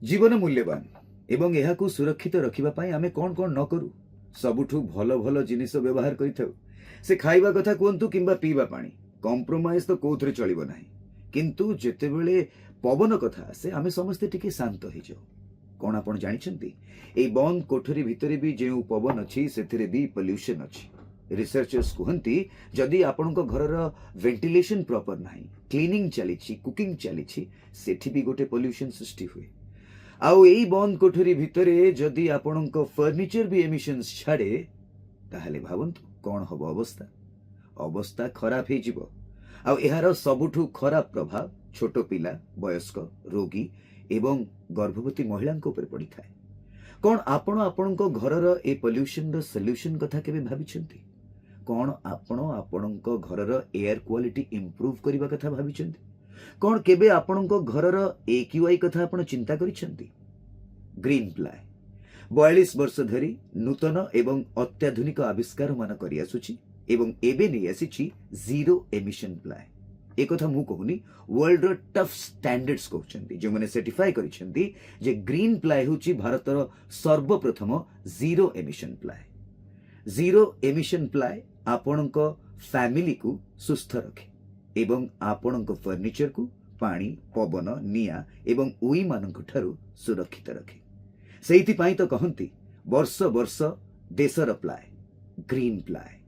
जीवन मूल्यवान एवं एहाकु सुरक्षित रखिबा पई आमे कोन कोन न करू सबुठु भल भल जिनिस व्यवहार करिथाउ। से खाइबा कथा कुहतु किंबा पीवा पानी कंप्रोमाइज तो कोथरे चलिबो नाही, किंतु जेतेबेले पवन कथा आसे आमे समस्ते टिके शांत हो जाऊ। कोन आपण जानिछंती ए बंद कोठरी भितरे भी जेउ पवन अछि सेथिरे भी पोल्यूशन अछि। रिसर्चर्स कहती जदि आपणको घरर वेंटिलेशन प्रॉपर नाही, क्लीनिंग चलीछि, कुकिंग चलीछि, सेठी भी गोटे पोल्यूशन सृष्टि हुए। आउ एई बंद कोठरी भितरे जदि आपणको फर्निचर भी एमिशंस छाड़े ताहले भावंतु कोन हबो अवस्था। अवस्था खराब हे जिवो। आउ एहार सबुठु खराब प्रभाव छोटो पिला, वयस्क, रोगी एवं गर्भवती महिला ऊपर पड़ी थाए। कोन आपण आपणको घरर ए पोल्यूशन रो सॉल्यूशन कथा केबे भाबिछंती? कोन आपण आपणको घरर एयर क्वालिटी इंप्रूव करबा कथा भाबिछंती? कोन केबे आपणको घरर AQI कथा आपण चिंता करिछंती? ग्रीन प्लाय 42 वर्ष धरी नूतन एवं अत्याधुनिक आविष्कार मान करि आसुछि एवं एबे नै आसीछि जीरो एमिशन प्लाय। ए कथा मु कहूनी, वर्ल्ड रो टफ स्टैंडर्ड्स कहउछंती जे माने सर्टिफाई करिछंती जे ग्रीन प्लाय होछि भारतर सर्वप्रथम zero emission ply. Zero emission ply आपणको फैमिली को सुस्थ रखे एवं आपणको फर्निचर को पानी, पवन, निया एवं उई मानक ठारू सुरक्षित रखे। सेइथि पई तो कहंती वर्ष वर्ष देशर प्लाय ग्रीन प्लाय।